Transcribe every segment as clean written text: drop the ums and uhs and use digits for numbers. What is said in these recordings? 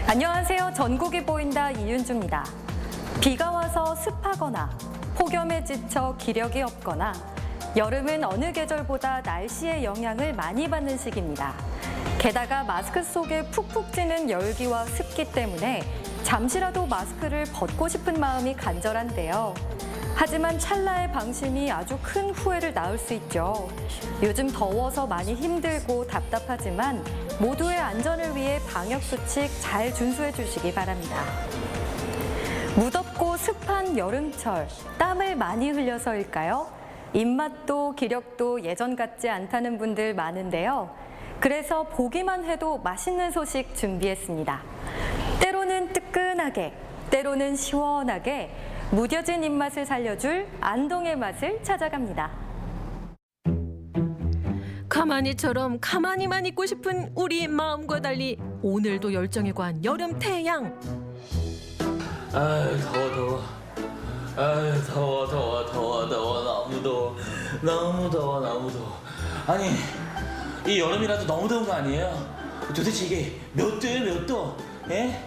안녕하세요. 전국이 보인다 이윤주입니다. 비가 와서 습하거나 폭염에 지쳐 기력이 없거나 여름은 어느 계절보다 날씨의 영향을 많이 받는 시기입니다. 게다가 마스크 속에 푹푹 찌는 열기와 습기 때문에 잠시라도 마스크를 벗고 싶은 마음이 간절한데요. 하지만 찰나의 방심이 아주 큰 후회를 낳을 수 있죠. 요즘 더워서 많이 힘들고 답답하지만 모두의 안전을 위해 방역수칙 잘 준수해 주시기 바랍니다. 무덥고 습한 여름철, 땀을 많이 흘려서일까요? 입맛도 기력도 예전 같지 않다는 분들 많은데요. 그래서 보기만 해도 맛있는 소식 준비했습니다. 때로는 뜨끈하게, 때로는 시원하게 무뎌진 입맛을 살려줄 안동의 맛을 찾아갑니다. 가만히처럼 가만히만 있고 싶은 우리 마음과 달리 오늘도 열정에 관한 여름 태양. 아유 더워. 아유 더워 너무 더워. 너무 더워. 아니 이 여름이라도 너무 더운 거 아니에요? 도대체 이게 몇 도예요 몇 도? 예?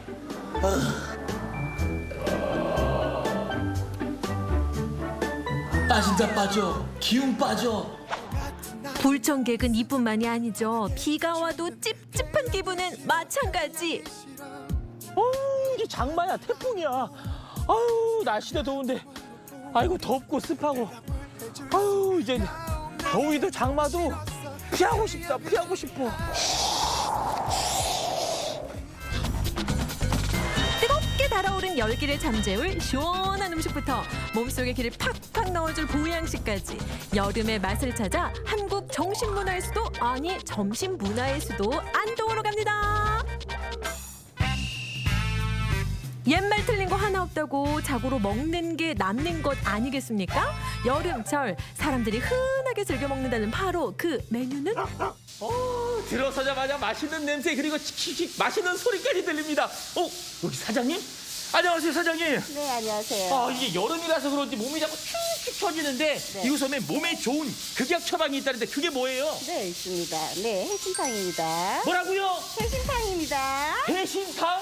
진짜 빠져. 기운 빠져. 불청객은 이뿐만이 아니죠. 비가 와도 찝찝한 기분은 마찬가지. 이게 장마야 태풍이야. 아유 날씨도 더운데 아이고 덥고 습하고 아유 이제 더위도 장마도 피하고 싶다 피하고 싶어. 뜨겁게 달아오른 열기를 잠재울 시원한 음식부터 몸속에 기를 팍팍 넣어줄 보양식까지 여름의 맛을 찾아 한국 정신문화의 수도 아니 점심문화의 수도 안동으로 갑니다. 옛말 틀린 거 하나 없다고 자고로 먹는 게 남는 것 아니겠습니까? 여름철 사람들이 흔하게 즐겨 먹는다는 바로 그 메뉴는 들어서자마자 맛있는 냄새 그리고 칙칙칙 맛있는 소리까지 들립니다. 여기 사장님? 안녕하세요 사장님. 네, 안녕하세요. 이게 여름이라서 그런지 몸이 자꾸 축축 처지는데 네. 이곳에 몸에 좋은 극약 처방이 있다는데 그게 뭐예요? 네, 있습니다. 네, 해신탕입니다. 뭐라고요? 해신탕입니다. 해신탕?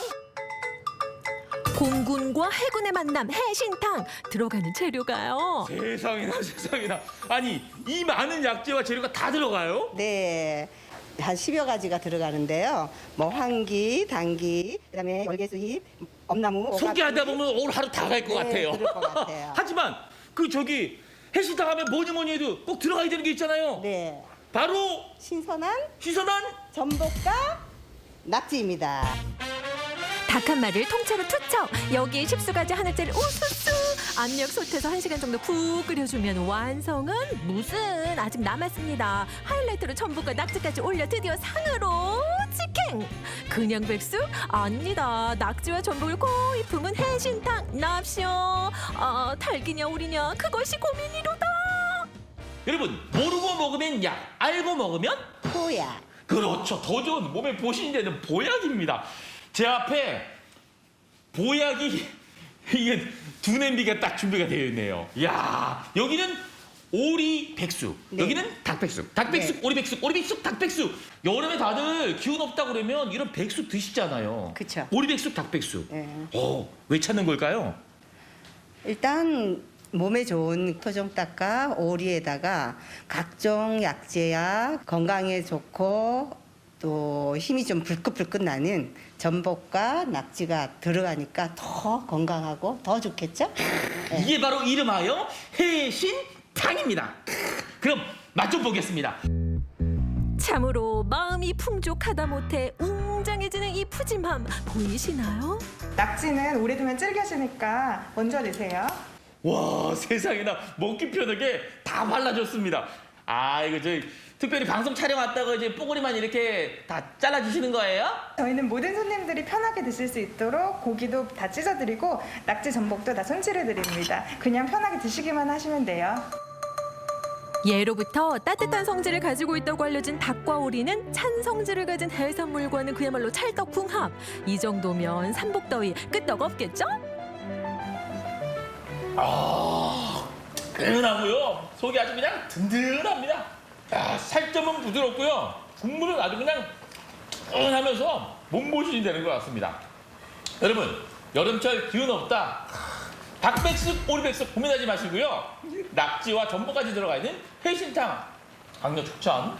공군과 해군의 만남 해신탕 들어가는 재료가요. 세상에나 아니 이 많은 약재와 재료가 다 들어가요? 네, 한 10여 가지가 들어가는데요. 뭐 황기, 당기, 그다음에 월계수잎, 엄나무, 소개하다 오가피. 보면 오늘 하루 다 갈 것 네, 같아요. 그럴 것 같아요. 하지만 저기 해신탕 하면 뭐니 해도 꼭 들어가야 되는 게 있잖아요. 네, 바로 신선한 신선한 전복과 낙지입니다. 닭 한 마리를 통째로 투척 여기에 10수가지 하나짜리 우수수 압력 솥에서 1시간 정도 푹 끓여주면 완성은 무슨 아직 남았습니다. 하이라이트로 전복과 낙지까지 올려 드디어 상으로 직행. 그냥 백숙? 아닙니다. 낙지와 전복을 고이 품은 해신탕 납시오. 닭이냐 오리냐 그것이 고민이로다. 여러분 모르고 먹으면 약, 알고 먹으면 호야. 그렇죠. 더 좋은 몸에 보신이 되는 보약입니다. 제 앞에 보약이 이게 두 냄비가 딱 준비가 되어 있네요. 이야 여기는 오리 백숙, 네. 여기는 닭백숙, 닭백숙, 네. 오리 백숙, 오리 백숙, 닭백숙. 여름에 다들 기운 없다 그러면 이런 백숙 드시잖아요. 그쵸. 오리 백숙, 닭백숙. 네. 왜 찾는 걸까요? 일단 몸에 좋은 토종닭과 오리에다가 각종 약재야 건강에 좋고 또 힘이 좀 불끈불끈 나는 전복과 낙지가 들어가니까 더 건강하고 더 좋겠죠? 네. 이게 바로 이름하여 해신탕입니다. 그럼 맛 좀 보겠습니다. 참으로 마음이 풍족하다 못해 웅장해지는 이 푸짐함 보이시나요? 낙지는 오래 두면 질겨지니까 먼저 드세요. 와 세상에나 먹기 편하게 다 발라줬습니다. 이거 특별히 방송 촬영 왔다고 이제 뽀글이만 이렇게 다 잘라주시는 거예요? 저희는 모든 손님들이 편하게 드실 수 있도록 고기도 다 찢어드리고 낙지 전복도 다 손질해드립니다. 그냥 편하게 드시기만 하시면 돼요. 예로부터 따뜻한 성질을 가지고 있다고 알려진 닭과 오리는 찬 성질을 가진 해산물과는 그야말로 찰떡궁합. 이 정도면 삼복더위 끄떡 없겠죠? 든든하고요. 속이 아주 그냥 든든합니다. 살점은 부드럽고요. 국물은 아주 그냥 하면서 몸보신이 되는 것 같습니다. 여러분, 여름철 기운 없다. 닭백숙, 오리백숙 고민하지 마시고요. 낙지와 전복까지 들어가 있는 해신탕 강력 추천.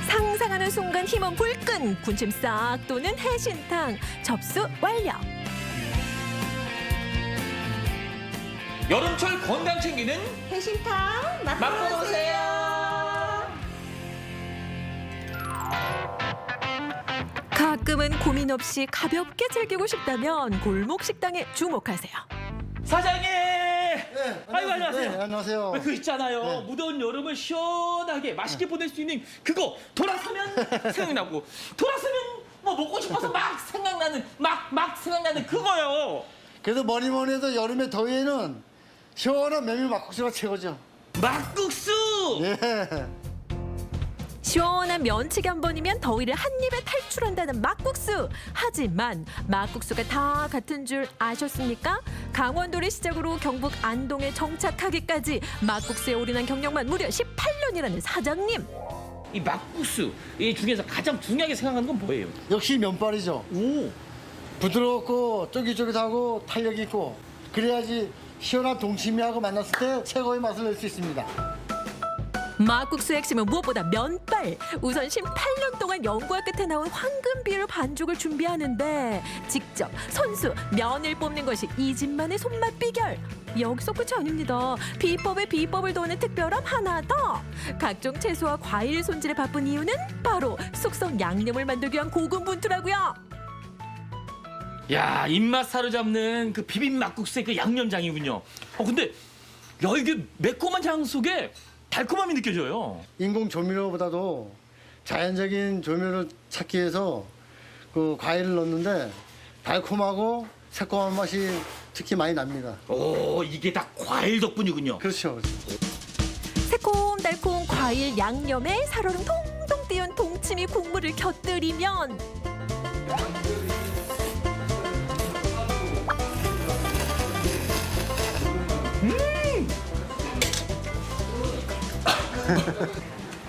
상상하는 순간 힘은 불끈, 군침 싹 도는 해신탕 접수 완료. 여름철 건강 챙기는 해신탕 맛보세요. 가끔은 고민 없이 가볍게 즐기고 싶다면 골목 식당에 주목하세요. 사장님. 네, 아이고, 안녕하세요. 네, 안녕하세요. 그 있잖아요. 네. 무더운 여름을 시원하게 맛있게 보낼 수 있는 그거 돌아서면 생각나고 돌아서면 뭐 먹고 싶어서 막 생각나는 막 생각나는 그거요. 그래도 뭐니 해도 여름의 더위에는 시원한 메밀 막국수가 최고죠. 막국수. 예. 시원한 면치기 한 번이면 더위를 한 입에 탈출한다는 막국수. 하지만 막국수가 다 같은 줄 아셨습니까? 강원도를 시작으로 경북 안동에 정착하기까지 막국수에 올인한 경력만 무려 18년이라는 사장님. 이 막국수 이 중에서 가장 중요하게 생각하는 건 뭐예요? 역시 면발이죠. 오. 부드럽고 쫄깃쫄깃하고 탄력 있고 그래야지 시원한 동치미하고 만났을 때 최고의 맛을 낼 수 있습니다. 막국수의 핵심은 무엇보다 면발. 우선 18년 동안 연구와 끝에 나온 황금 비율 반죽을 준비하는데 직접 손수 면을 뽑는 것이 이 집만의 손맛 비결. 여기서 끝이 아닙니다. 비법에 비법을 더하는 특별함 하나 더. 각종 채소와 과일 손질에 바쁜 이유는 바로 숙성 양념을 만들기 위한 고군분투라고요. 야, 입맛 사로잡는 그 비빔 막국수의 그 양념장이군요. 근데 야, 이게 매콤한 장 속에 달콤함이 느껴져요. 인공 조미료보다도 자연적인 조미료를 찾기 위해서 그 과일을 넣는데 달콤하고 새콤한 맛이 특히 많이 납니다. 오, 이게 다 과일 덕분이군요. 그렇죠. 새콤달콤 과일 양념에 살얼음 통통 띄운 동치미 국물을 곁들이면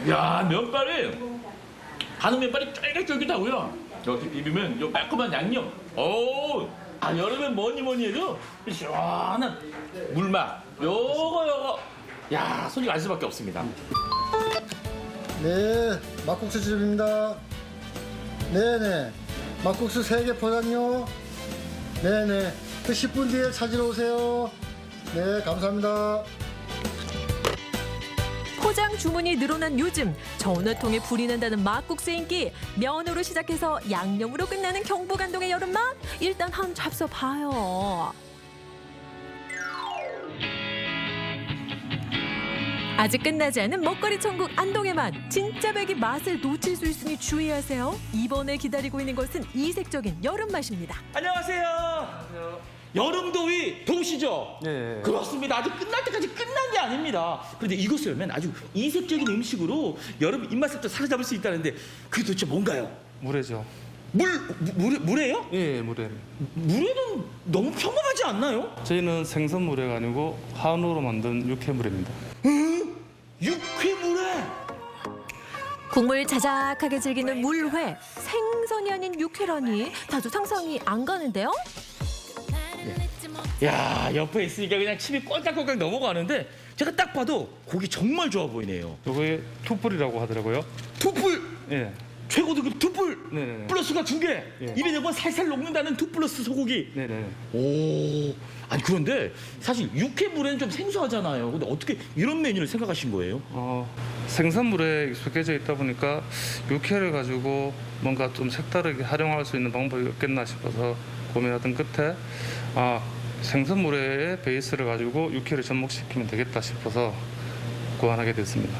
야, 면발이 한우 면발이 쫄깃쫄깃하고요. 이렇게 비비면 요 매콤한 양념. 오, 여름엔 뭐니 해도 시원한 물맛. 요거. 야, 손이 갈 수밖에 없습니다. 네, 막국수 집입니다. 네네, 막국수 3개 포장요. 네네, 그 10분 뒤에 찾으러 오세요. 네, 감사합니다. 포장 주문이 늘어난 요즘 전화통에 불이 난다는 막국수 인기. 면으로 시작해서 양념으로 끝나는 경북 안동의 여름맛 일단 한 잡숴봐요. 아직 끝나지 않은 먹거리 천국 안동의 맛. 진짜 백이 맛을 놓칠 수 있으니 주의하세요. 이번에 기다리고 있는 것은 이색적인 여름 맛입니다. 안녕하세요. 여름 더위 더우시죠? 네. 그렇습니다. 아직 끝날 때까지 끝난 게 아닙니다. 그런데 이것을 열면 아주 이색적인 음식으로 여름 입맛을 또 사로잡을 수 있다는데 그게 도대체 뭔가요? 물회죠. 물회요? 예, 물회. 물회는 너무 평범하지 않나요? 저희는 생선 물회가 아니고 한우로 만든 육회물회입니다. 육회물회. 국물 자작하게 즐기는 물회. 생선이 아닌 육회라니 다소 상상이 안 가는데요? 야, 옆에 있으니까 그냥 침이 꼴깍꼴깍 넘어가는데 제가 딱 봐도 고기 정말 좋아 보이네요. 요거에 투뿔이라고 하더라고요. 투뿔. 예. 최고등급 투뿔. 네네네. 플러스가 2개. 예. 입에 넣으면 살살 녹는다는 투 플러스 소고기. 네네. 오, 아니 그런데 사실 육회물회는 좀 생소하잖아요. 근데 어떻게 이런 메뉴를 생각하신 거예요? 생선 물회에 익숙해져 있다 보니까 육회를 가지고 뭔가 좀 색다르게 활용할 수 있는 방법이 없겠나 싶어서 고민하던 끝에 생선 물회의 베이스를 가지고 육회를 접목시키면 되겠다 싶어서 고안하게 됐습니다.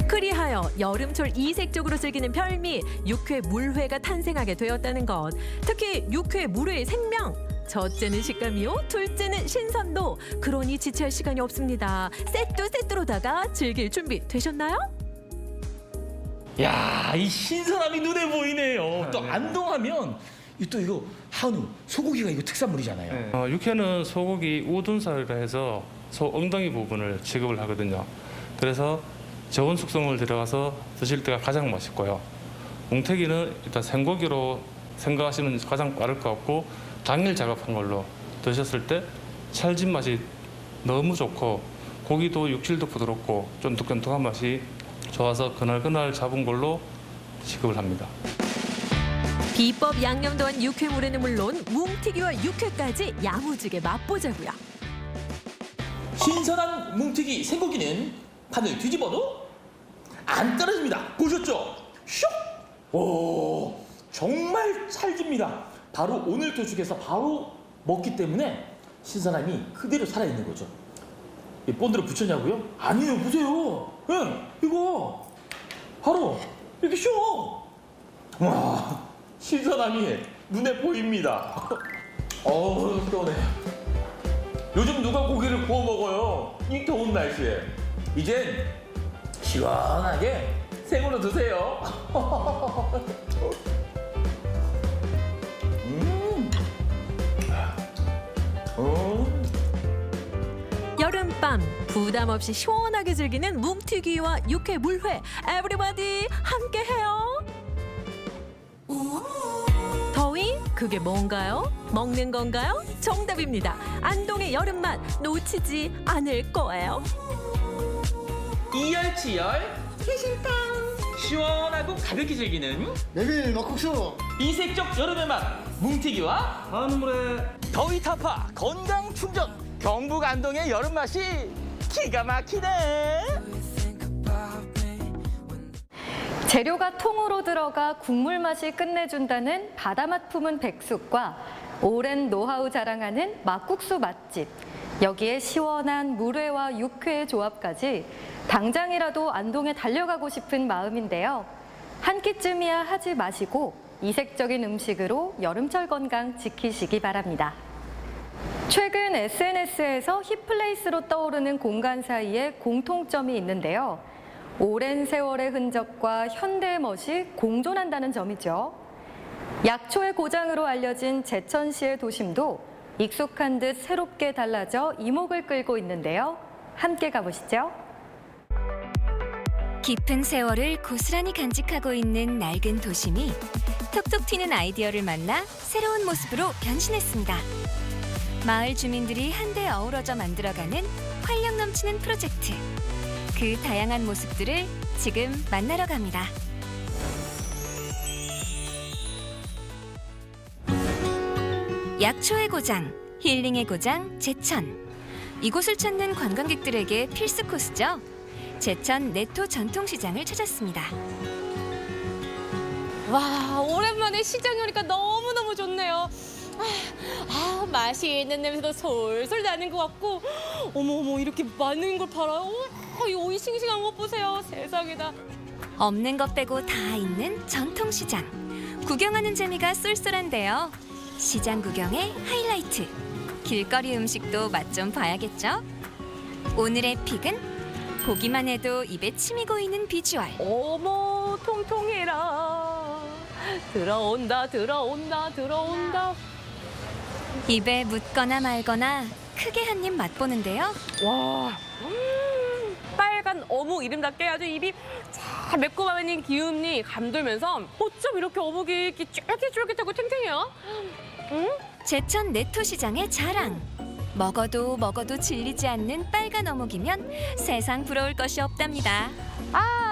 그리하여 여름철 이색적으로 즐기는 별미 육회 물회가 탄생하게 되었다는 것. 특히 육회 물회의 생명. 첫째는 식감이요, 둘째는 신선도. 그러니 지체할 시간이 없습니다. 세트로다가 즐길 준비 되셨나요? 야, 이 신선함이 눈에 보이네요. 또 안동하면 이거 한우, 소고기가 이거 특산물이잖아요. 육회는 소고기 우둔살이라 해서 소 엉덩이 부분을 취급을 하거든요. 그래서 저온 숙성을 들어가서 드실 때가 가장 맛있고요. 뭉태기는 일단 생고기로 생각하시는 가장 빠를 것 같고 당일 작업한 걸로 드셨을 때 찰진 맛이 너무 좋고 고기도 육질도 부드럽고 쫀득쫀득한 맛이 좋아서 그날그날 잡은 걸로 지급을 합니다. 비법 양념 더한 육회물에는 물론 뭉티기와 육회까지 야무지게 맛보자고요. 신선한 뭉티기 생고기는 판을 뒤집어도 안 떨어집니다. 보셨죠? 슉! 오, 정말 찰집니다. 바로 오늘 도축해서 바로 먹기 때문에 신선함이 그대로 살아있는 거죠. 이 본드로 붙였냐고요? 아니에요, 보세요. 응, 이거 바로 이렇게 슉! 와, 신선함이 눈에 보입니다. 어우, 시원해. 요즘 누가 고기를 구워 먹어요? 이 더운 날씨에. 이젠 시원하게 생으로 드세요. 여름밤 부담 없이 시원하게 즐기는 뭉티기와 육회 물회 에브리바디 함께해요. 더위 그게 뭔가요? 먹는 건가요? 정답입니다. 안동의 여름맛 놓치지 않을 거예요. 이열치열 해신탕 시원하고 가볍게 즐기는 메밀 막국수. 이색적 여름의 맛 뭉티기와 한물의 더위 타파 건강 충전 경북 안동의 여름 맛이 기가 막히네. 재료가 통으로 들어가 국물 맛이 끝내준다는 바다맛 품은 백숙과 오랜 노하우 자랑하는 막국수 맛집. 여기에 시원한 물회와 육회의 조합까지 당장이라도 안동에 달려가고 싶은 마음인데요. 한 끼쯤이야 하지 마시고 이색적인 음식으로 여름철 건강 지키시기 바랍니다. 최근 SNS에서 힙플레이스로 떠오르는 공간 사이에 공통점이 있는데요. 오랜 세월의 흔적과 현대의 멋이 공존한다는 점이죠. 약초의 고장으로 알려진 제천시의 도심도 익숙한 듯 새롭게 달라져 이목을 끌고 있는데요. 함께 가보시죠. 깊은 세월을 고스란히 간직하고 있는 낡은 도심이 톡톡 튀는 아이디어를 만나 새로운 모습으로 변신했습니다. 마을 주민들이 한데 어우러져 만들어가는 활력 넘치는 프로젝트. 그 다양한 모습들을 지금 만나러 갑니다. 약초의 고장, 힐링의 고장, 제천. 이곳을 찾는 관광객들에게 필수 코스죠. 제천 내토 전통시장을 찾았습니다. 와, 오랜만에 시장에 오니까 너무너무 좋네요. 맛있는 냄새도 솔솔 나는 것 같고, 어머, 이렇게 많은 걸 팔아요. 이 오이 싱싱한 것 보세요. 세상에나. 없는 것 빼고 다 있는 전통시장. 구경하는 재미가 쏠쏠한데요. 시장 구경의 하이라이트. 길거리 음식도 맛 좀 봐야겠죠? 오늘의 픽은 보기만 해도 입에 침이 고이는 비주얼. 어머, 통통해라. 들어온다. 입에 묻거나 말거나 크게 한 입 맛보는데요. 와, 빨간 어묵 이름답게 아주 입이 잘 매콤한 기운이 감돌면서 어쩜 이렇게 어묵이 이렇게 쫄깃쫄깃하고 탱탱해요? 제천 내토시장의 자랑. 먹어도 질리지 않는 빨간 어묵이면 세상 부러울 것이 없답니다.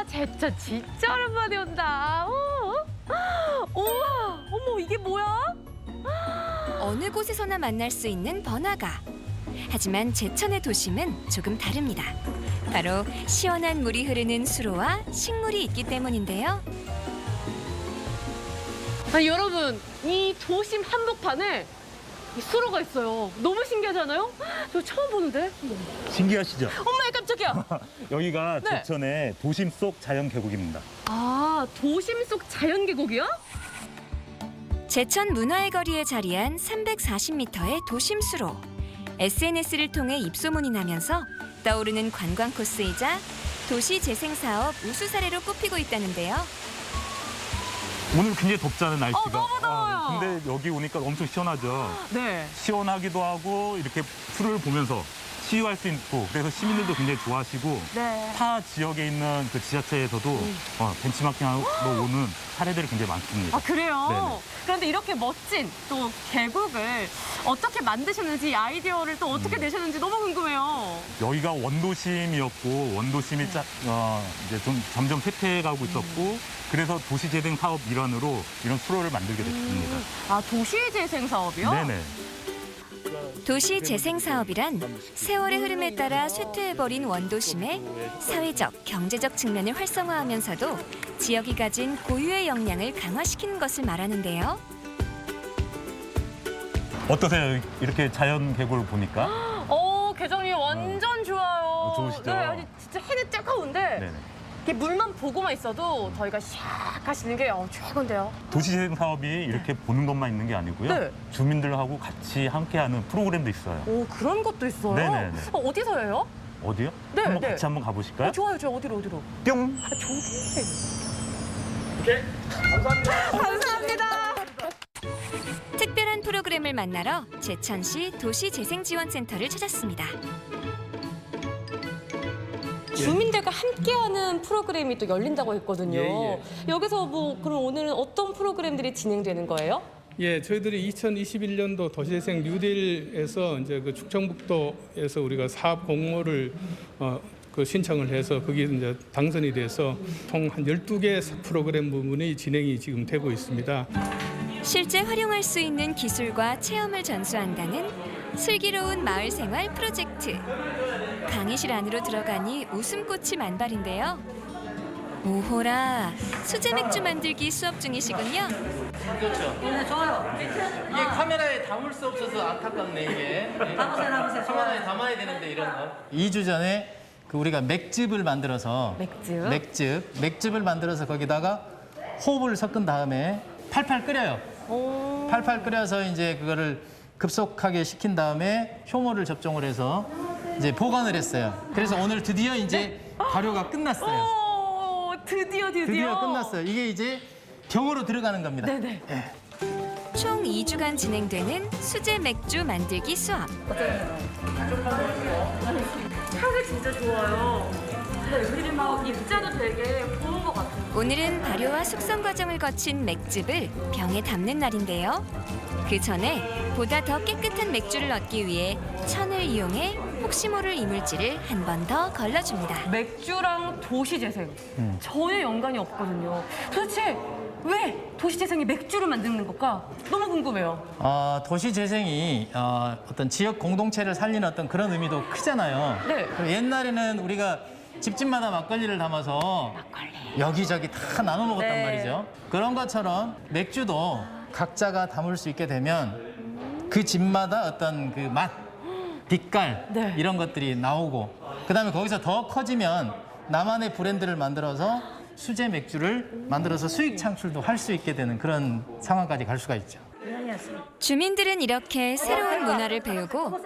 제천 진짜 오랜만에 온다. 우와, 어머, 이게 뭐야? 어느 곳에서나 만날 수 있는 번화가. 하지만 제천의 도심은 조금 다릅니다. 바로 시원한 물이 흐르는 수로와 식물이 있기 때문인데요. 여러분, 이 도심 한복판에 이 수로가 있어요. 너무 신기하잖아요? 저 처음 보는데. 신기하시죠? 엄마의 깜짝이야. 여기가 네. 제천의 도심 속 자연 계곡입니다. 도심 속 자연 계곡이요? 제천 문화의 거리에 자리한 340m의 도심 수로. SNS를 통해 입소문이 나면서 떠오르는 관광 코스이자 도시 재생 사업 우수 사례로 꼽히고 있다는데요. 오늘 굉장히 덥지 않은 날씨가. 너무 더워요. 근데 여기 오니까 엄청 시원하죠. 네. 시원하기도 하고 이렇게 풀을 보면서 치유할 수 있고 그래서 시민들도 굉장히 좋아하시고 네. 타 지역에 있는 그 지자체에서도 벤치마킹하러 오는 사례들이 굉장히 많습니다. 아, 그래요? 네네. 그런데 이렇게 멋진 또 계곡을 어떻게 만드셨는지, 이 아이디어를 또 어떻게 내셨는지 너무 궁금해요. 여기가 원도심이었고 원도심이 이제 좀 점점 쇠퇴해가고 있었고 그래서 도시재생 사업 일환으로 이런 수로를 만들게 됐습니다. 아, 도시재생 사업이요? 네네. 도시 재생 사업이란 세월의 흐름에 따라 쇠퇴해버린 원도심의 사회적, 경제적 측면을 활성화하면서도 지역이 가진 고유의 역량을 강화시키는 것을 말하는데요. 어떠세요? 이렇게 자연 계곡을 보니까? 계정이 완전 좋아요. 좋으시죠? 네, 아니 진짜 해는 뜨거운데 네네. 이렇게 물만 보고만 있어도 저희가 샥 하시는 게 최고인데요. 도시재생 사업이 이렇게 보는 것만 있는 게 아니고요. 네. 주민들하고 같이 함께하는 프로그램도 있어요. 오, 그런 것도 있어요? 네네네. 어디서 해요? 어디요? 네, 한번 네. 같이 한번 가보실까요? 좋아요. 어디로? 뿅! 감사합니다. 특별한 프로그램을 만나러 제천시 도시재생지원센터를 찾았습니다. 주민들과 함께하는 프로그램이 또 열린다고 했거든요. 여기서 그럼 오늘은 어떤 프로그램들이 진행되는 거예요? 예, 저희들이 2021년도 도시재생 뉴딜에서 이제 그 충청북도에서 우리가 사업 공모를 신청을 해서 거기 이제 당선이 돼서 총 한 12개 프로그램 부분이 진행이 지금 되고 있습니다. 실제 활용할 수 있는 기술과 체험을 전수한다는 슬기로운 마을 생활 프로젝트. 강의실 안으로 들어가니 웃음꽃이 만발인데요. 오호라, 수제 맥주 만들기 수업 중이시군요. 그렇죠. 네, 좋아요. 이게 카메라에 담을 수 없어서 안타깝네, 이게. 담으세요. 카메라에 담아야 되는데, 이런 거. 2주 전에 우리가 맥즙을 만들어서 맥즙을 만들어서 거기다가 호흡을 섞은 다음에 팔팔 끓여요. 팔팔 끓여서 이제 그거를 급속하게 식힌 다음에 효모를 접종을 해서 이제 보관을 했어요. 그래서 오늘 드디어 이제 발효가 끝났어요. 드디어. 드디어 끝났어요. 이게 이제 병으로 들어가는 겁니다. 네네. 예. 총 2주간 진행되는 수제 맥주 만들기 수업. 향이 진짜 좋아요. 그리고 막 입자도 되게 고운 것 같아요. 오늘은 발효와 숙성 과정을 거친 맥즙을 병에 담는 날인데요. 그 전에 보다 더 깨끗한 맥주를 얻기 위해 천을 이용해 혹시 모를 이물질을 한 번 더 걸러줍니다. 맥주랑 도시재생 전혀 연관이 없거든요. 도대체 왜 도시재생이 맥주를 만드는 걸까? 너무 궁금해요. 도시재생이 어떤 지역 공동체를 살리는 어떤 그런 의미도 크잖아요. 네. 그리고 옛날에는 우리가 집집마다 막걸리를 담아서 여기저기 다 나눠 먹었단 네. 말이죠. 그런 것처럼 맥주도 각자가 담을 수 있게 되면 그 집마다 어떤 그 맛, 빛깔 네. 이런 것들이 나오고 그다음에 거기서 더 커지면 나만의 브랜드를 만들어서 수제 맥주를 만들어서 수익 창출도 할 수 있게 되는 그런 상황까지 갈 수가 있죠. 주민들은 이렇게 새로운 문화를 배우고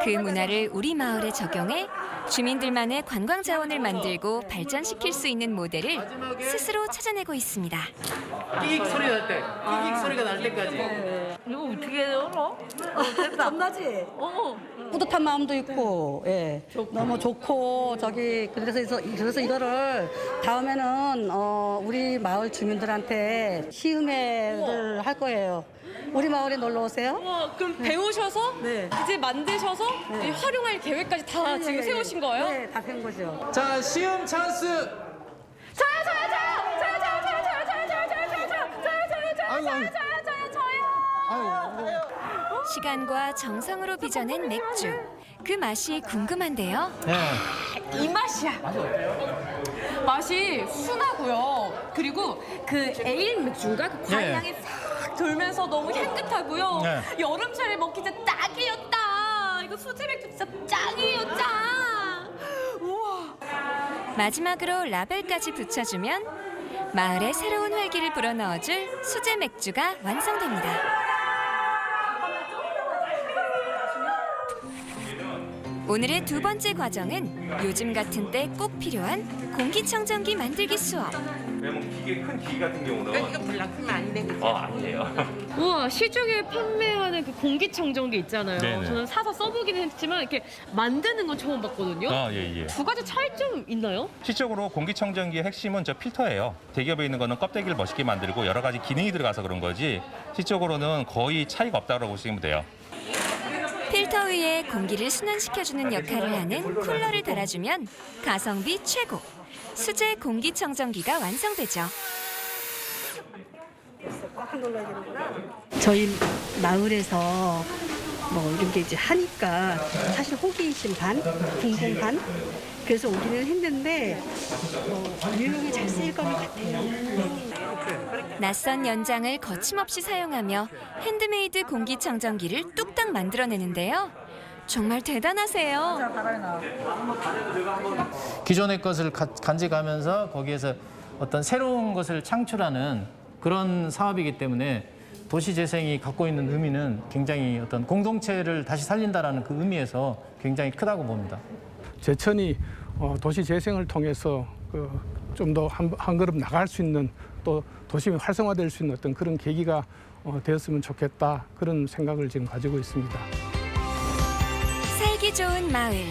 그 문화를 우리 마을에 적용해 주민들만의 관광 자원을 만들고 발전시킬 수 있는 모델을 스스로 찾아내고 있습니다. 끼익 소리 날 때, 끼익 소리가 날 때까지. 이거 어떻게 해요? 겁나지? 뿌듯한 마음도 있고, 너무 좋고 그래서 이거를 다음에는 우리 마을 주민들한테 시음회를 할 거예요. 우리 마을에 놀러 오세요. 그럼 배우셔서 이제 만드셔서 이 활용할 계획까지 다 지금 세우신 거예요? 네, 다 세운 거죠. 자, 시음 찬스. 시간과 정성으로 빚어낸 맥주. 그 맛이 궁금한데요. 이 맛이야. 맛이 어때요? 맛이 순하고요. 그리고 그 에일 맥주인가? 그 과일 향이 싹 돌면서 너무 향긋하고요. 여름철에 먹기 진짜 딱이에요, 딱. 이거 수제 맥주 진짜 짱이에요, 짱. 우와. 마지막으로 라벨까지 붙여주면 마을에 새로운 활기를 불어넣어줄 수제 맥주가 완성됩니다. 오늘의 두 번째 과정은 요즘 같은 때 꼭 필요한 공기청정기 만들기 수업. 큰 기계 같은 경우는 이거 불났으면 안 되는 아니에요. 우와, 시중에 판매하는 그 공기청정기 있잖아요. 네네. 저는 사서 써보기는 했지만 이렇게 만드는 건 처음 봤거든요. 예. 두 가지 차이점 있나요? 실적으로 공기청정기의 핵심은 저 필터예요. 대기업에 있는 거는 껍데기를 멋있게 만들고 여러 가지 기능이 들어가서 그런 거지 실적으로는 거의 차이가 없다고 보시면 돼요. 필터 위에 공기를 순환시켜주는 역할을 하는 쿨러를 달아주면 가성비 최고. 수제 공기청정기가 완성되죠. 저희 마을에서 뭐 이렇게 이제 하니까 사실 호기심 반, 궁금 반. 그래서 오기는 했는데 유용히 잘 쓰일 것 같아요. 낯선 연장을 거침없이 사용하며 핸드메이드 공기청정기를 뚝딱 만들어내는데요. 정말 대단하세요. 기존의 것을 간직하면서 거기에서 어떤 새로운 것을 창출하는 그런 사업이기 때문에 도시재생이 갖고 있는 의미는 굉장히 어떤 공동체를 다시 살린다라는 그 의미에서 굉장히 크다고 봅니다. 제천이 도시 재생을 통해서 좀 더 한 걸음 나갈 수 있는 또 도심이 활성화될 수 있는 어떤 그런 계기가 되었으면 좋겠다 그런 생각을 지금 가지고 있습니다. 살기 좋은 마을,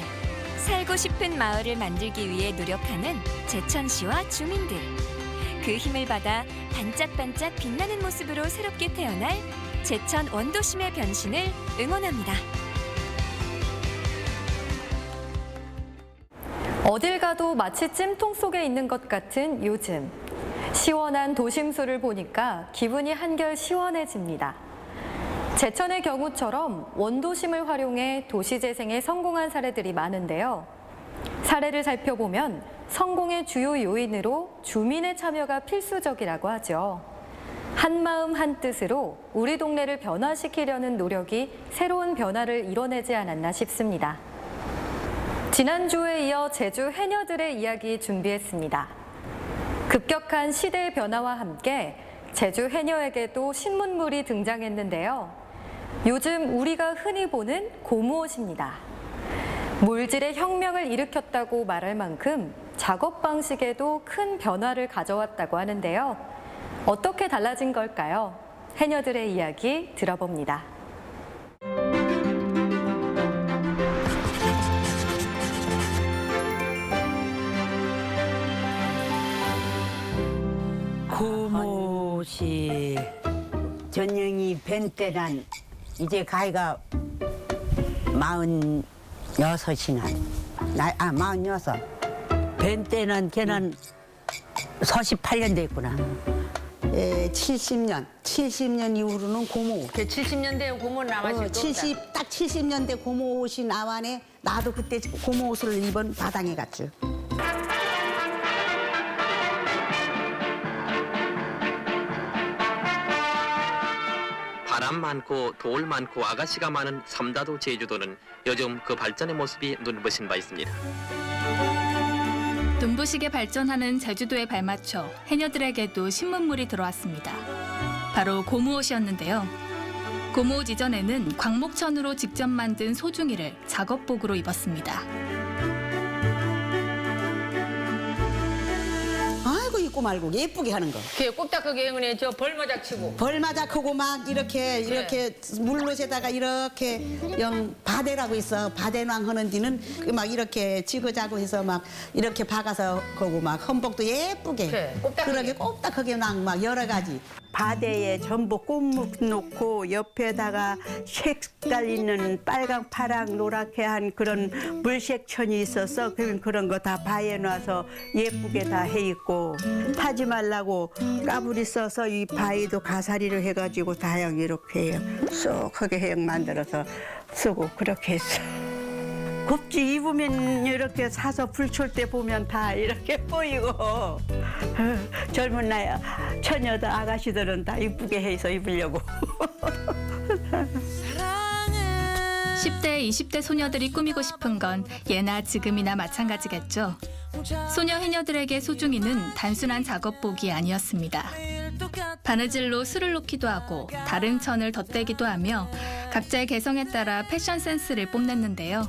살고 싶은 마을을 만들기 위해 노력하는 제천시와 주민들. 그 힘을 받아 반짝반짝 빛나는 모습으로 새롭게 태어날 제천 원도심의 변신을 응원합니다. 어딜 가도 마치 찜통 속에 있는 것 같은 요즘. 시원한 도심수를 보니까 기분이 한결 시원해집니다. 제천의 경우처럼 원도심을 활용해 도시재생에 성공한 사례들이 많은데요. 사례를 살펴보면 성공의 주요 요인으로 주민의 참여가 필수적이라고 하죠. 한마음 한뜻으로 우리 동네를 변화시키려는 노력이 새로운 변화를 이뤄내지 않았나 싶습니다. 지난주에 이어 제주 해녀들의 이야기 준비했습니다. 급격한 시대의 변화와 함께 제주 해녀에게도 신문물이 등장했는데요. 요즘 우리가 흔히 보는 고무옷입니다. 물질의 혁명을 일으켰다고 말할 만큼 작업 방식에도 큰 변화를 가져왔다고 하는데요. 어떻게 달라진 걸까요? 해녀들의 이야기 들어봅니다. 고모시 전영이 벤때란 이제 가이가 46이나 46. 벤때는 걔는 48년 됐구나. 70년 이후로는 고모. 70년대 고모 남았을 겁니다. 딱 70년대 고모 옷이 나와네. 나도 그때 고모 옷을 입은 바당에 갔죠. 바람 많고 돌 많고 아가씨가 많은 삼다도 제주도는 요즘 그 발전의 모습이 눈부신 바 있습니다. 눈부시게 발전하는 제주도에 발맞춰 해녀들에게도 신문물이 들어왔습니다. 바로 고무옷이었는데요. 고무옷 이전에는 광목천으로 직접 만든 소중이를 작업복으로 입었습니다. 아이고 입고 말고 예쁘게 하는 거. 그 꼽닥하게 행운에 저 벌마작 치고. 벌마작 하고 막 이렇게 물로에다가 이렇게 영 바대라고 있어. 바대낭 하는 뒤는 막 이렇게 지그자그 해서 막 이렇게 박아서 거고 막 헌복도 예쁘게. 그렇게 꼽닥하게 막 여러 가지. 바대에 전부 꽃묵 놓고 옆에다가 색깔 있는 빨강, 파랑, 노랗게 한 그런 물색천이 있어서 그런 거 다 바에 놔서 예쁘게 다 해 있고 타지 말라고 까불이 써서 이 바위도 가사리를 해가지고 다양 이렇게 쏙하게 해양 만들어서 쓰고 그렇게 했어. 곱지 입으면 이렇게 사서 불출 때 보면 다 이렇게 보이고 젊은 나이 처녀들 아가씨들은 다 이쁘게 해서 입으려고. 10대, 20대 소녀들이 꾸미고 싶은 건 예나 지금이나 마찬가지겠죠. 소녀 해녀들에게 소중이는 단순한 작업복이 아니었습니다. 바느질로 술을 놓기도 하고 다른 천을 덧대기도 하며 각자의 개성에 따라 패션 센스를 뽐냈는데요.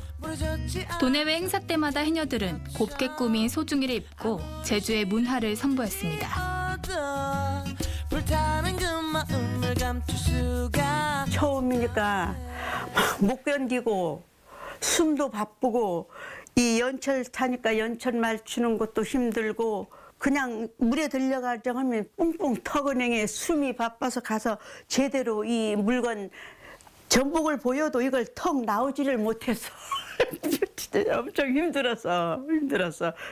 도내외 행사 때마다 해녀들은 곱게 꾸민 소중이를 입고 제주의 문화를 선보였습니다. 불타는 그 마음을 감출 수가 처음이니까 막 못 견디고 숨도 바쁘고 이 연철 타니까 연철 맞추는 것도 힘들고 그냥 물에 들려가자고 하면 뿡뿡 터그냉에 숨이 바빠서 가서 제대로 이 물건 전복을 보여도 이걸 턱 나오지를 못해서 진짜 엄청 힘들었어.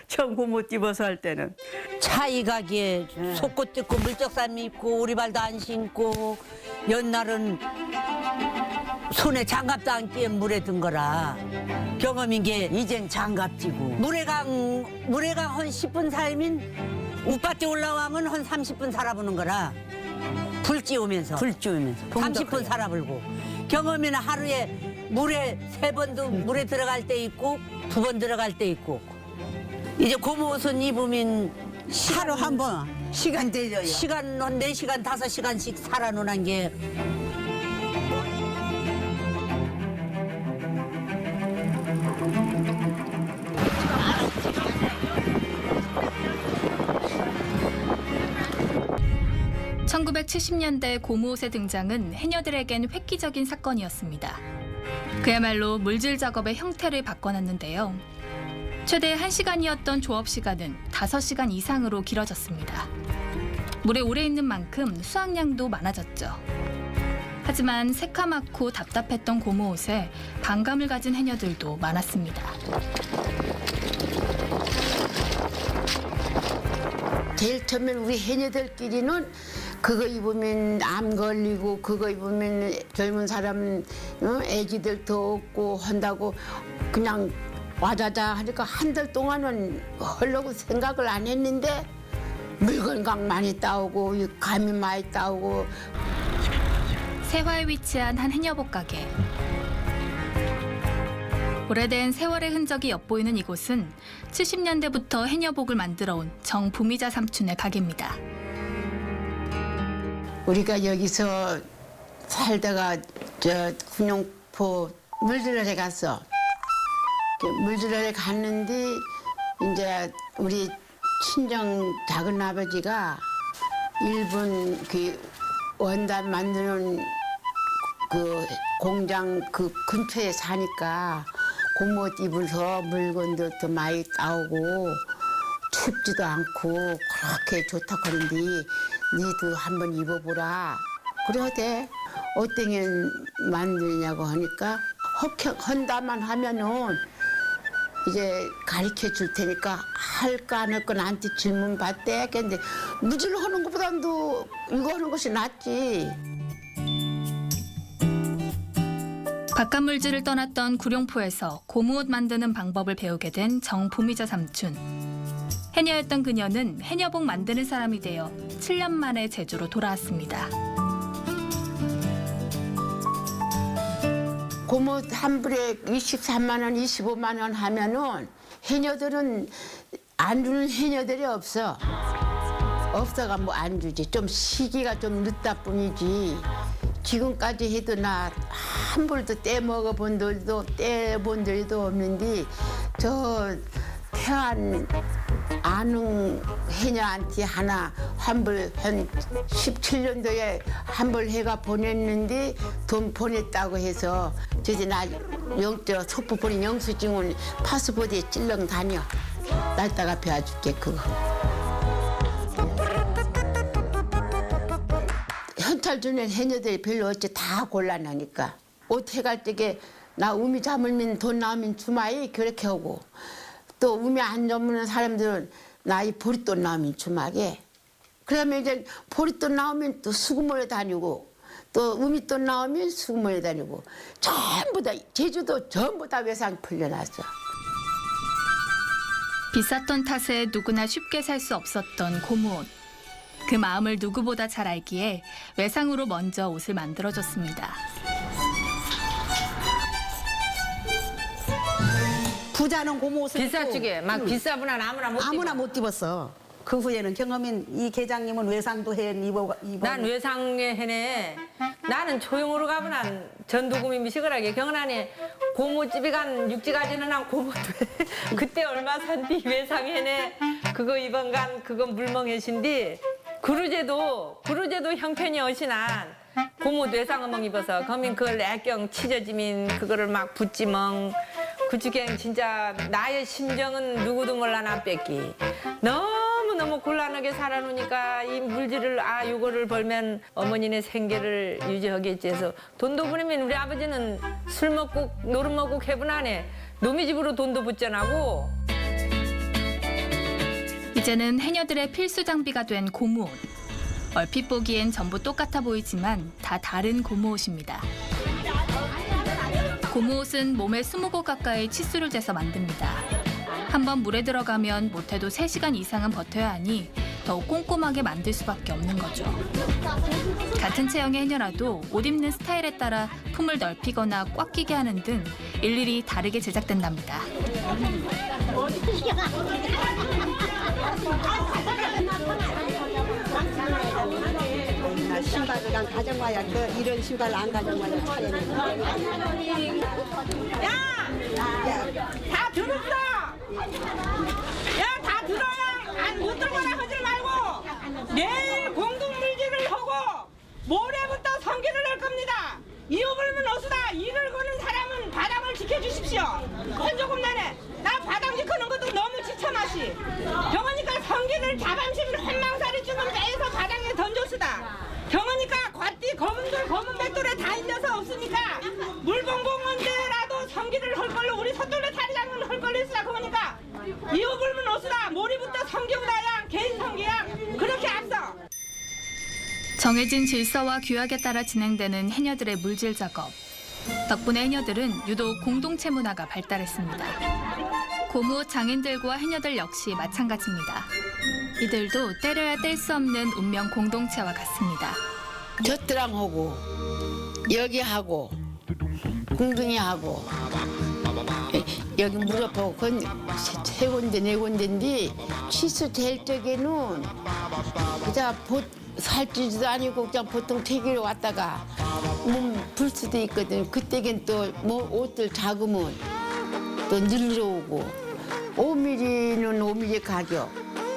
처음 고무 입어서 할 때는. 차이 가기에 속옷 뜯고 물적삼 입고 오리발도 안 신고 옛날은 손에 장갑도 안 끼면 물에 든 거라 경험인 게 이젠 장갑 끼고 물에강 한 10분 살면 우빠띠 올라와면 한 30분 살아보는 거라 불 찌우면서 30분 살아보고 경험이는 하루에 물에 3번도 물에 들어갈 때 있고 2번 들어갈 때 있고 이제 고무 옷은 입으면 하루 한 번 시간 들려요. 시간 한 4시간 5시간씩 살아놓는 게 (1970년대) 고무옷의 등장은 해녀들에겐 획기적인 사건이었습니다. 그야말로 물질 작업의 형태를 바꿔놨는데요. 최대 1시간이었던 조업 시간은 5시간 이상으로 길어졌습니다. 물에 오래 있는 만큼 수확량도 많아졌죠. 하지만 새카맣고 답답했던 고무옷에 반감을 가진 해녀들도 많았습니다. 제일 처음엔 우리 해녀들끼리는 그거 입으면 암 걸리고 그거 입으면 젊은 사람 애기들도 없고 한다고 그냥 와자자 하니까 한 달 동안은 하려고 생각을 안 했는데 물건강 많이 따오고 감이 많이 따오고. 세화에 위치한 한 해녀복 가게. 오래된 세월의 흔적이 엿보이는 이곳은 70년대부터 해녀복을 만들어 온 정부미자 삼촌의 가게입니다. 우리가 여기서 살다가 저 군용포 물들어에 갔어. 물들어에 갔는데 이제 우리 친정 작은 아버지가 일본 그 원단 만드는 그 공장 그 근처에 사니까 고무옷 입어서 물건들도 많이 따오고 춥지도 않고 그렇게 좋다고 하는데 니도 한번 입어보라. 그러대. 어떻게 만드냐고 하니까 헌다만 하면은 이제 가르쳐 줄 테니까 할까 안 할까 나한테 질문 받대. 근데 무지를 하는 것보다도 이거 하는 것이 낫지. 바깥물질을 떠났던 구룡포에서 고무옷 만드는 방법을 배우게 된 정부미자 삼촌. 해녀였던 그녀는 해녀복 만드는 사람이 되어 7년 만에 제주로 돌아왔습니다. 고무옷 한 불에 23만 원, 25만 원 하면은 해녀들은 안 주는 해녀들이 없어. 없어가 뭐 안 주지. 좀 시기가 좀 늦다 뿐이지. 지금까지 해도 나 한 불도 떼먹어 본 들도 떼본 들도 없는데 저 태안 아는 해녀한테 하나 환불 한 17년도에 환불해가 보냈는데 돈 보냈다고 해서 저기 나 영저 속보 보낸 영수증을 파스포드에 찔렁 다녀. 날짜가 배워줄게 그거. 현찰 주는 해녀들이 별로 없지. 다 곤란하니까. 옷 해갈 적에 나 우미 잡으면 돈 나오면 주마이 그렇게 하고 또 우미 안 잡는 사람들은 나이 보릿돈 나오면 주마게. 그러면 이제 보릿돈 나오면 또 수금을 다니고 또 우미돈 나오면 수금을 다니고 전부 다 제주도 전부 다 외상 풀려났어. 비쌌던 탓에 누구나 쉽게 살 수 없었던 고무옷. 그 마음을 누구보다 잘 알기에 외상으로 먼저 옷을 만들어줬습니다. 부자는 고무옷을 비싸주게 막 비싸구나 아무나 못 입었어. 그 후에는 경험인 이 계장님은 외상도 해 입어. 난 외상에 해네. 나는 조용으로 가보나 전두구미 미시그라게 경란에 고모집이 간 육지가지는 한 고모도 그때 얼마 산디 외상해네. 그거 이번 간 그거 물멍해신디 그루제도 형편이 어신한 고모 뇌상어멍 입어서 거민 그걸 애경 치저지민 그거를 막 붙지멍 그주경 진짜 나의 심정은 누구도 몰라 나 뺏기 너무 곤란하게 살아놓으니까 이 물질을 요거를 벌면 어머니네 생계를 유지하겠지 해서 돈도 부리면 우리 아버지는 술 먹고 노름 먹고 개분하네 놈이 집으로 돈도 붙잖아고. 이제는 해녀들의 필수 장비가 된 고무옷. 얼핏 보기엔 전부 똑같아 보이지만 다 다른 고무옷입니다. 고무옷은 몸에 20곳 가까이 치수를 재서 만듭니다. 한번 물에 들어가면 못해도 3시간 이상은 버텨야 하니 더욱 꼼꼼하게 만들 수밖에 없는 거죠. 같은 체형의 해녀라도 옷 입는 스타일에 따라 품을 넓히거나 꽉 끼게 하는 등 일일이 다르게 제작된답니다. 신발을 가져와야 이런 신발 안 가져와야 차례는. 다 들었어! 야, 다 들어야 못 들거나 하지 말고 내일 공동물질을 하고 모레부터 성기를 할 겁니다. 이어불면 어수다. 일을 거는 사람은 바닥을 지켜주십시오. 한조금 내내 나 바닥 지키는 것도 너무 지쳐마시. 경호니까 성기를 자반심을 한망살이쯤은 빼서 바닥에 던져수다. 경호니까 겉띠 검은돌 검은 백돌에 다 일려서 없으니까 물봉봉원데라도 성기를 할 걸로 우리 서돌레 탈장은 할 걸로 있으라. 그러니까 이어불면 어수다. 모리부터 성기보다야 개인 성기야. 그렇게 앞서. 정해진 질서와 규약에 따라 진행되는 해녀들의 물질 작업. 덕분에 해녀들은 유독 공동체 문화가 발달했습니다. 고무옷 장인들과 해녀들 역시 마찬가지입니다. 이들도 때려야 뗄 수 없는 운명 공동체와 같습니다. 곁드랑하고 여기하고 궁둥이하고 여기 무릎하고 그건 세 군데 네 군데인데 치수 될 적에는 그냥 살찌지도 아니고 그냥 보통 태기로 왔다가 몸 불 수도 있거든. 그때겐 또 뭐 옷들 작으면 또 늘려 오고 5mm는 5mm 가격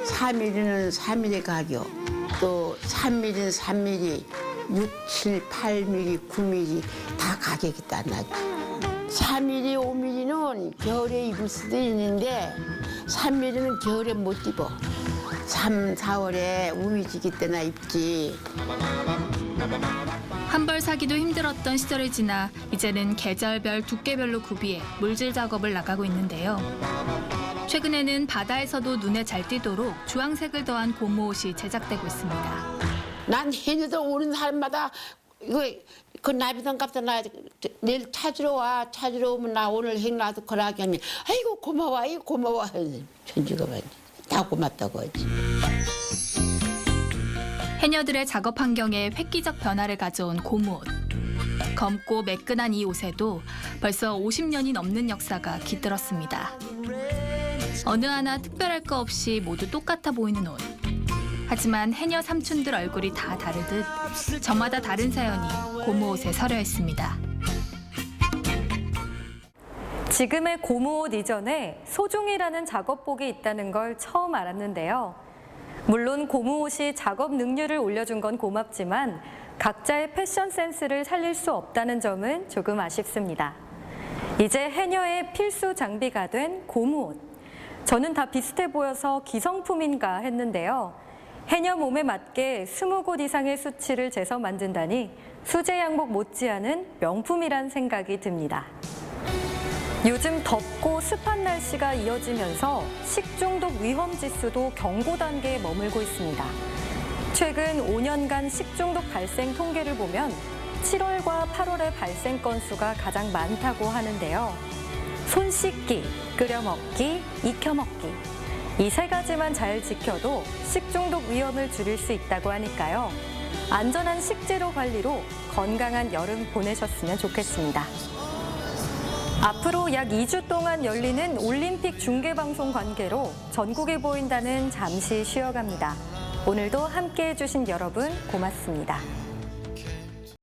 4mm는 4mm 가격 또 3mm는 3mm 6, 7, 8mm, 9mm 다 가격이 달라져. 4mm, 5mm는 겨울에 입을 수도 있는데 3mm는 겨울에 못 입어. 3, 4월에 우미지기 때나 입지. 한 벌 사기도 힘들었던 시절을 지나 이제는 계절별 두께별로 구비해 물질 작업을 나가고 있는데요. 최근에는 바다에서도 눈에 잘 띄도록 주황색을 더한 고무옷이 제작되고 있습니다. 난 해녀들 오는 사람마다 그 나비당 값다 나 내일 찾으러 와. 찾으러 오면 나 오늘 행 놔도 거라게 하면 아이고 고마워 아이고 고마워. 전주가 봐야지. 다 고맙다고 하지. 해녀들의 작업 환경에 획기적 변화를 가져온 고무옷. 검고 매끈한 이 옷에도 벌써 50년이 넘는 역사가 깃들었습니다. 어느 하나 특별할 거 없이 모두 똑같아 보이는 옷. 하지만 해녀 삼촌들 얼굴이 다 다르듯 저마다 다른 사연이 고무옷에 서려 있습니다. 지금의 고무옷 이전에 소중이라는 작업복이 있다는 걸 처음 알았는데요. 물론 고무옷이 작업 능률을 올려준 건 고맙지만 각자의 패션 센스를 살릴 수 없다는 점은 조금 아쉽습니다. 이제 해녀의 필수 장비가 된 고무옷. 저는 다 비슷해 보여서 기성품인가 했는데요. 해녀 몸에 맞게 20곳 이상의 수치를 재서 만든다니 수제 양복 못지않은 명품이란 생각이 듭니다. 요즘 덥고 습한 날씨가 이어지면서 식중독 위험 지수도 경고 단계에 머물고 있습니다. 최근 5년간 식중독 발생 통계를 보면 7월과 8월의 발생 건수가 가장 많다고 하는데요. 손 씻기, 끓여 먹기, 익혀 먹기. 이 3가지만 잘 지켜도 식중독 위험을 줄일 수 있다고 하니까요. 안전한 식재료 관리로 건강한 여름 보내셨으면 좋겠습니다. 앞으로 약 2주 동안 열리는 올림픽 중계방송 관계로 전국에 보인다는 잠시 쉬어갑니다. 오늘도 함께해 주신 여러분 고맙습니다.